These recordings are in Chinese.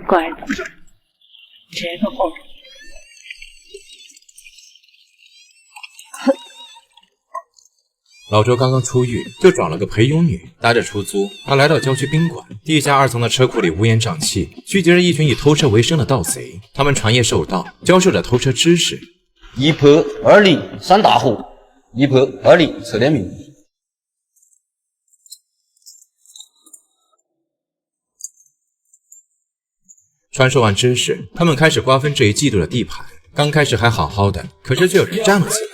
怪的，这个活。 老周刚刚出狱，就找了个陪游女，搭着出租，他来到郊区宾馆地下2层的车库里，乌烟瘴气，聚集着一群以偷车为生的盗贼。他们传业授盗，教授着偷车知识。一拍2零3大户，一拍2零测点命。传授完知识，他们开始瓜分这一季度的地盘。刚开始还好好的，可是却有人站了起来。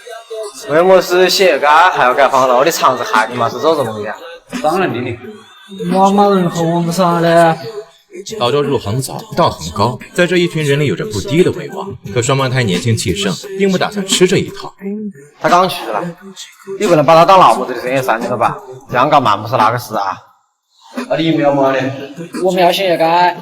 为么是写改还要盖房了？我的肠子害你嘛是走这么远？当然的，哪马人和我们啥的？老周入行早，道行高，在这一群人里有着不低的威望。可双胞胎年轻气盛，并不打算吃这一套。他刚去了，你不能把他当老母子的生意算计了吧？这样搞蛮不是那个事啊！你们要么的？我们要写改。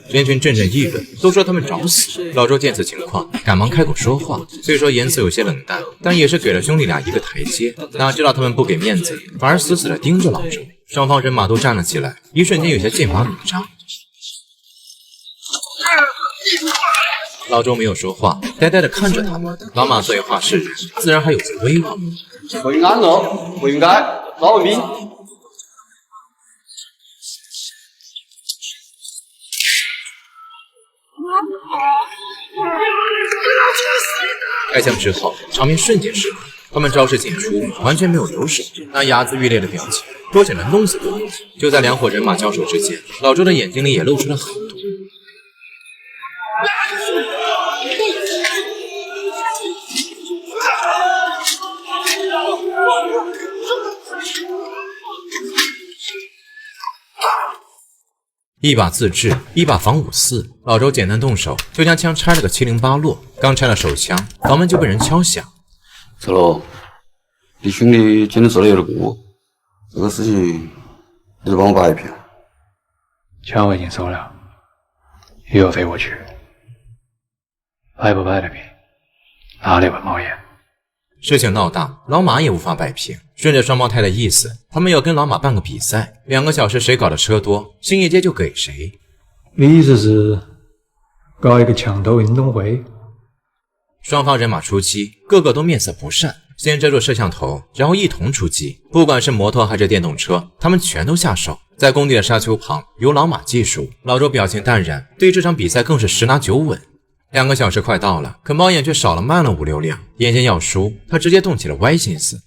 人群阵阵议论，都说他们找死。老周见此情况，赶忙开口说话，虽说言辞有些冷淡，但也是给了兄弟俩一个台阶。哪知道他们不给面子，反而死死地盯着老周。双方人马都站了起来，一瞬间有些剑拔弩张。老周没有说话，呆呆地看着他们。老马作为话事人，自然还有些威望。不应安坐，不应该抓文兵。 开枪之后，场面瞬间失控，他们招式尽出，完全没有留手。那睚眦欲裂的表情，说起来弄死对方。就在2伙人马交手之间，老周的眼睛里也露出了狠毒。一把自制，一把防54。老周简单动手，就将枪拆了个七零八落。刚拆了手枪，房门就被人敲响。子龙，你兄弟今天做的有点过，这个事情你得帮我摆一平。枪我已经收了，以后随我去。摆不摆得平，哪里问毛爷？事情闹大，老马也无法摆平。顺着双胞胎的意思，他们要跟老马办个比赛，2个小时谁搞的车多，新一阶就给谁。你意思是搞一个抢头运动会？双方人马出击，个个都面色不善，先遮住摄像头，然后一同出击。不管是摩托还是电动车，他们全都下手。在工地的沙丘旁，由老马技术，老周表情淡然，对这场比赛更是10拿9稳。2个小时快到了，可猫眼却少了慢了5、6辆，眼见要输，他直接动起了歪心思。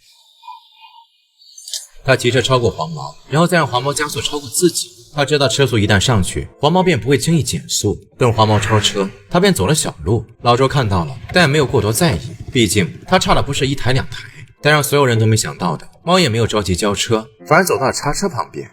他骑车超过黄毛，然后再让黄毛加速超过自己。他知道车速一旦上去，黄毛便不会轻易减速。等黄毛超车，他便走了小路。老周看到了，但也没有过多在意，毕竟他差的不是1台2台。但让所有人都没想到的，猫也没有着急交车，反而走到了叉车旁边。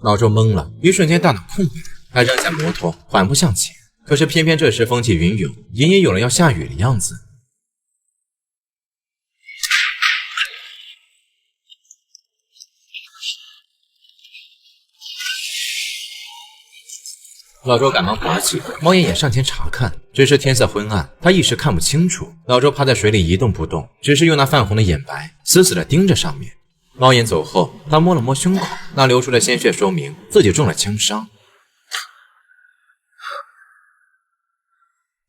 老周懵了，一瞬间大脑空白，他扔下摩托，缓步向前。可是偏偏这时风起云涌，隐隐有了要下雨的样子。老周赶忙爬起，猫眼也上前查看，只是天色昏暗，他一时看不清楚。老周趴在水里一动不动，只是用那泛红的眼白死死地盯着上面。猫眼走后，他摸了摸胸口，那流出的鲜血说明自己中了枪伤。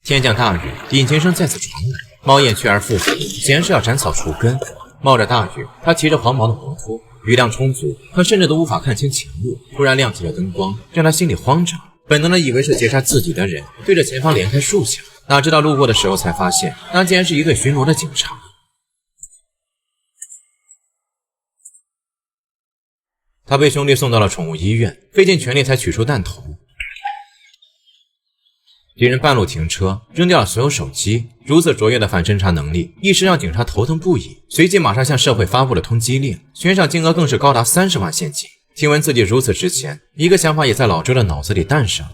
天降大雨，引擎声再次传来，猫眼去而复返，显然是要斩草除根。冒着大雨，他骑着黄毛的摩托，雨量充足，他甚至都无法看清前路。突然亮起了灯光，让他心里慌张，本能的以为是劫杀自己的人，对着前方连开数枪，哪知道路过的时候才发现，那竟然是一队巡逻的警察。他被兄弟送到了宠物医院，费尽全力才取出弹头。敌人半路停车，扔掉了所有手机。如此卓越的反侦查能力，一时让警察头疼不已。随即马上向社会发布了通缉令，悬赏金额更是高达30万现金。听闻自己如此值钱，一个想法也在老周的脑子里诞生。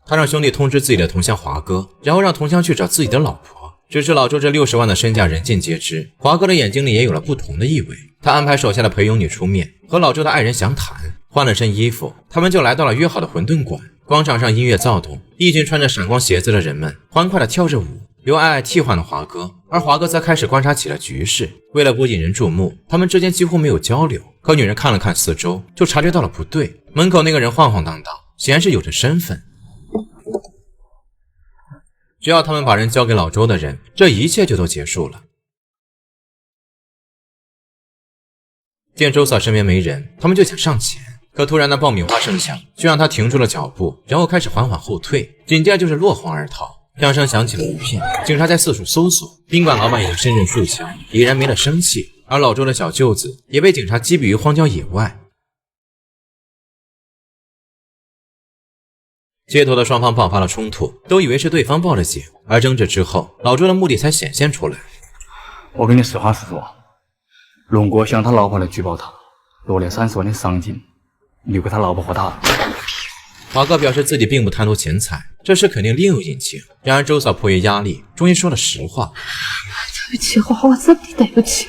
他让兄弟通知自己的同乡华哥，然后让同乡去找自己的老婆。只是老周这60万的身价人尽皆知，华哥的眼睛里也有了不同的意味。他安排手下的陪游女出面，和老周的爱人详谈。换了身衣服，他们就来到了约好的馄饨馆。广场上音乐躁动，一群穿着闪光鞋子的人们欢快地跳着舞。刘爱爱替换了华哥，而华哥则开始观察起了局势。为了不引人注目，他们之间几乎没有交流。可女人看了看四周，就察觉到了不对。门口那个人晃晃荡荡，显然是有着身份。只要他们把人交给老周的人，这一切就都结束了。见周嫂身边没人，他们就想上前，可突然的爆米花声响却让他停住了脚步，然后开始缓缓后退，紧接着就是落荒而逃。枪声响起了一片，警察在四处搜索，宾馆老板也身中数枪，已然没了生气，而老周的小舅子也被警察击毙于荒郊野外。街头的双方爆发了冲突，都以为是对方报了警，而争执之后，老周的目的才显现出来。我跟你实话实说，龙哥向他老婆来举报他，落了30万的赏金，留给他老婆和他。华哥表示自己并不贪图钱财，这事肯定另有隐情。然而周嫂迫于压力，终于说了实话。对不起，华娃，真的对不起，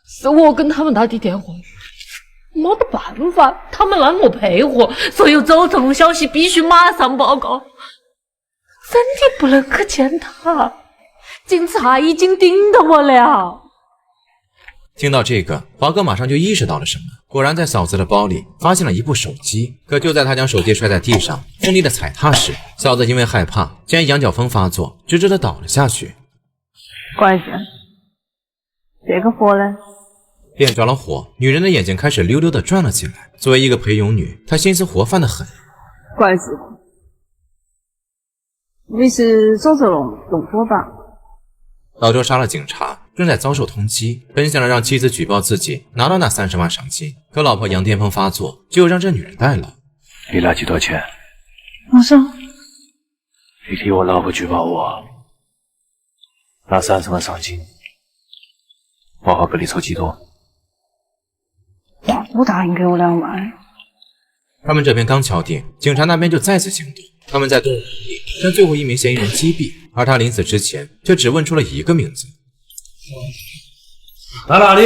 是我跟他们打的电话，没得办法，他们让我配合，所有走错路消息必须马上报告，真的不能去见他，警察已经盯到我了。听到这个，华哥马上就意识到了什么，果然在嫂子的包里发现了一部手机。可就在他将手机摔在地上，奋力的踩踏时，嫂子因为害怕，竟然羊角风发作，直直的倒了下去。关键，这个货呢？点着了火，女人的眼睛开始溜溜的转了起来。作为一个陪佣女，她心思活泛的很。关师傅，你是周泽龙同伙吧？老周杀了警察，正在遭受通缉，本想着让妻子举报自己，拿到那30万赏金，可老婆羊癫疯发作，只有让这女人代劳。你拿几多钱？我说，你替我老婆举报我，拿30万赏金，我好跟你凑几多？我答应给我2万。他们这边刚敲定，警察那边就再次行动。他们在动物里将最后一名嫌疑人击毙，而他临死之前却只问出了一个名字。在哪里？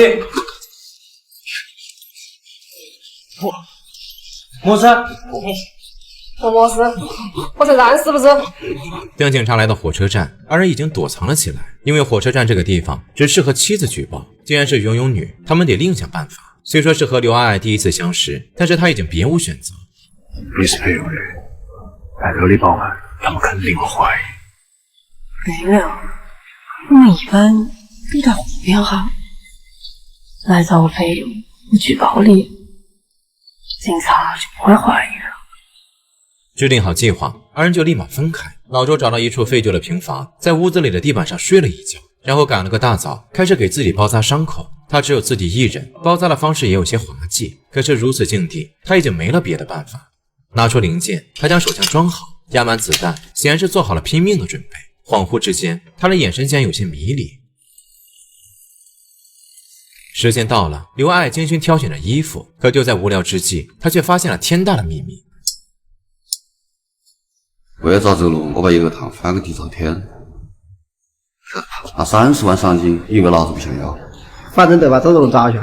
没事。我没事，我承认是不是？等警察来到火车站，二人已经躲藏了起来，因为火车站这个地方只适合妻子举报，既然是游泳女，他们得另想办法。虽说是和刘爱爱第一次相识，但是他已经别无选择。你是陪佣女，来这里报案，他们肯定会怀疑。没有，我们一般都在湖边哈，来找我陪佣，我举报你，警察就不会怀疑了。制定好计划，二人就立马分开。老周找到一处废旧的平房，在屋子里的地板上睡了一觉，然后赶了个大早，开始给自己包扎伤口。他只有自己一人，包扎的方式也有些滑稽，可是如此境地，他已经没了别的办法。拿出零件，他将手枪装好，压满子弹，显然是做好了拼命的准备。恍惚之间，他的眼神竟然有些迷离。时间到了，刘爱精心挑选着衣服，可就在无聊之际，他却发现了天大的秘密。为了找周龙，我把油塘翻个地朝天。那30万赏金，以为老子不想要？反正得把周龙抓去。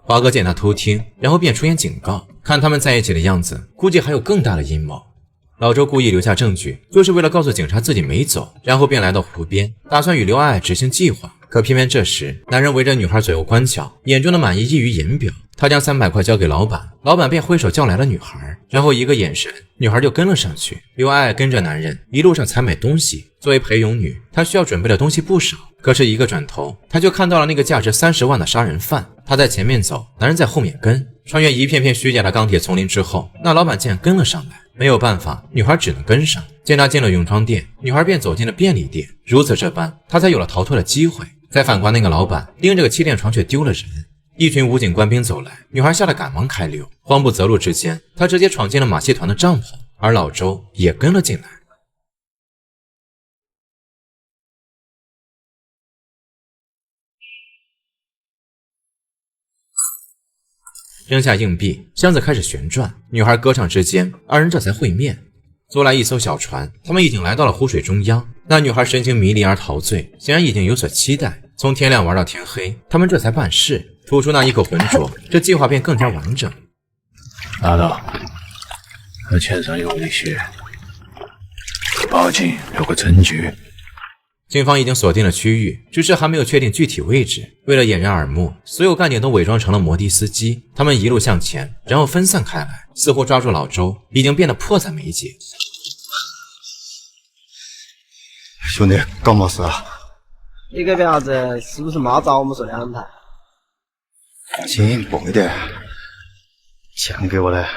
华哥见他偷听，然后便出言警告，看他们在一起的样子，估计还有更大的阴谋。老周故意留下证据，就是为了告诉警察自己没走，然后便来到湖边，打算与刘爱爱执行计划。可偏偏这时，男人围着女孩左右观瞧，眼中的满意溢于言表。他将300块交给老板，老板便挥手叫来了女孩，然后一个眼神，女孩就跟了上去。刘爱爱跟着男人一路上采买东西，作为陪佣女，她需要准备的东西不少。可是一个转头，她就看到了那个价值30万的杀人犯。她在前面走，男人在后面跟。穿越一片片虚假的钢铁丛林之后，那老板竟然跟了上来。没有办法，女孩只能跟上。见他进了泳装店，女孩便走进了便利店。如此这般，她才有了逃脱的机会。再反观那个老板，拎着个气垫床却丢了人。一群武警官兵走来，女孩吓得赶忙开溜。慌不择路之间，她直接闯进了马戏团的帐篷，而老周也跟了进来。扔下硬币，箱子开始旋转，女孩歌唱之间，二人这才会面。租来一艘小船，他们已经来到了湖水中央。那女孩神情迷离而陶醉，显然已经有所期待。从天亮玩到天黑，他们这才办事。吐出那一口浑浊，这计划便更加完整。拿到，和钱上有利息，报警有个证据。警方已经锁定了区域，只是还没有确定具体位置。为了掩人耳目，所有干警都伪装成了摩的司机，他们一路向前，然后分散开来，似乎抓住老周已经变得迫在眉睫。兄弟，搞么事啊？你隔壁伢子是不是没找我们说的安排？放心，不会的。钱给我来。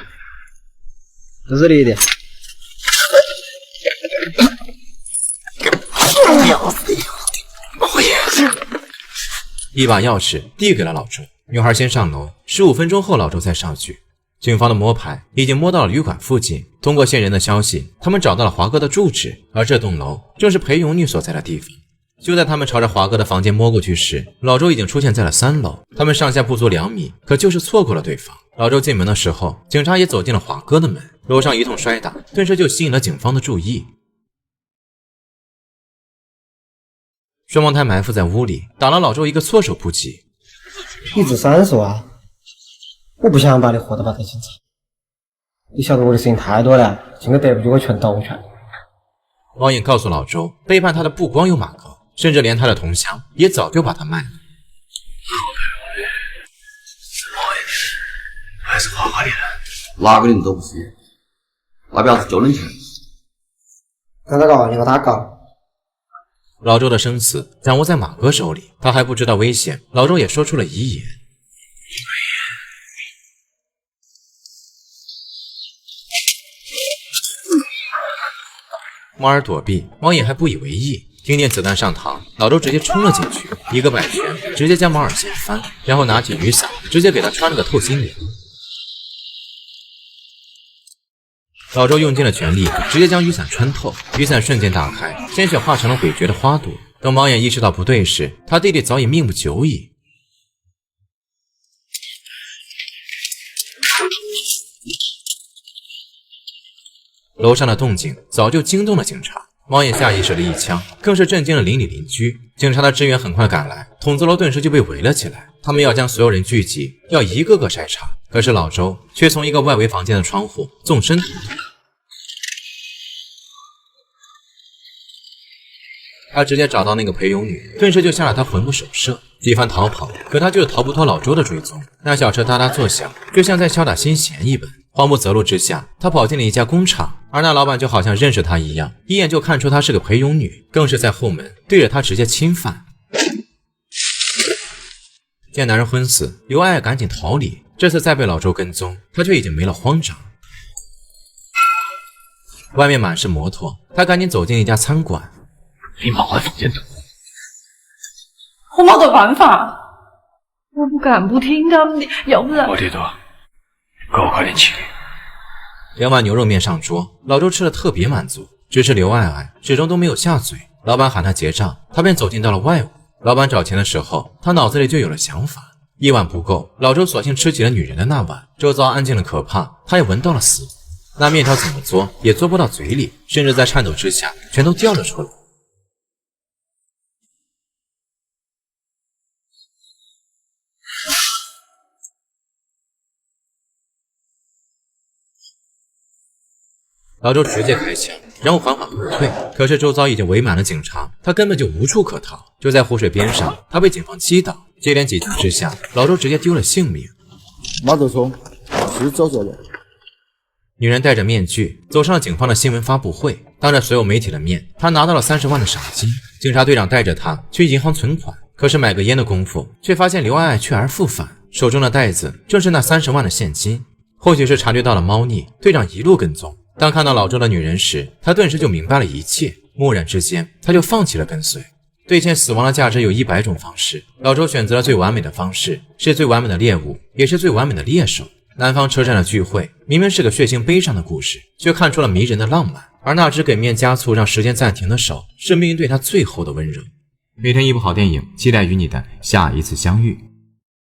这是你的。一把钥匙递给了老周，女孩先上楼，15分钟后老周再上去。警方的摸排已经摸到了旅馆附近，通过线人的消息，他们找到了华哥的住址，而这栋楼正是裴勇女所在的地方。就在他们朝着华哥的房间摸过去时，老周已经出现在了3楼，他们上下不足2米，可就是错过了对方。老周进门的时候，警察也走进了华哥的门，楼上一通摔打，顿时就吸引了警方的注意。双胞胎埋伏在屋里，打了老周一个措手不及。你值30万，我不想把你活得把在警察。你晓得我的事情太多了，今个得不住我全兜全。猫眼告诉老周，背叛他的不光有马哥，甚至连他的同乡也早就把他卖了。还是华华的人，哪个人都不是，那婊子就能钱。跟他搞，你和他搞。老周的生死掌握在马哥手里，他还不知道危险，老周也说出了遗言。猫儿躲避，猫眼还不以为意，听见子弹上膛，老周直接冲了进去，一个摆拳直接将猫儿掀翻，然后拿起雨伞直接给他穿了个透心凉。老周用尽了全力，直接将雨伞穿透，雨伞瞬间打开，鲜血化成了诡谲的花朵。等猫眼意识到不对时，他弟弟早已命不久矣。楼上的动静早就惊动了警察，猫眼下意识的一枪，更是震惊了邻里邻居。警察的支援很快赶来，筒子楼顿时就被围了起来。他们要将所有人聚集，要一个个筛查。可是老周却从一个外围房间的窗户纵身逃脱，他直接找到那个裴勇女，顿时就吓得他魂不守舍，几番逃跑，可他就是逃不脱老周的追踪。那小车哒哒作响，就像在敲打心弦一般。慌不择路之下，他跑进了一家工厂，而那老板就好像认识他一样，一眼就看出他是个裴勇女，更是在后门对着他直接侵犯。见男人昏死，刘爱爱赶紧逃离，这次再被老周跟踪，他却已经没了慌张。外面满是摩托，他赶紧走进一家餐馆。你往我房间走。我没得办法，我不敢不听他们的，要不然……我弟多，给我快点起。2碗牛肉面上桌，老周吃了特别满足，只是刘爱爱始终都没有下嘴。老板喊他结账，他便走进到了外屋。老板找钱的时候，他脑子里就有了想法。1碗不够，老周索性吃起了女人的那碗。周遭安静的可怕，他也闻到了死亡。那面条怎么做也做不到嘴里，甚至在颤抖之下全都掉了出来。老周直接开枪，然后缓缓后退。可是周遭已经围满了警察，他根本就无处可逃。就在湖水边上，他被警方击倒。接连几枪之下，老周直接丢了性命。马德松，是找着了。女人戴着面具走上了警方的新闻发布会，当着所有媒体的面，她拿到了30万的赏金。警察队长带着她去银行存款，可是买个烟的功夫，却发现刘爱爱去而复返，手中的袋子正是那30万的现金。或许是察觉到了猫腻，队长一路跟踪。当看到老周的女人时，他顿时就明白了一切。蓦然之间，他就放弃了跟随。兑现死亡的价值有100种方式，老周选择了最完美的方式，是最完美的猎物，也是最完美的猎手。南方车站的聚会明明是个血腥悲伤的故事，却看出了迷人的浪漫。而那只给面加醋让时间暂停的手，是命运对他最后的温柔。每天一部好电影，期待与你的下一次相遇。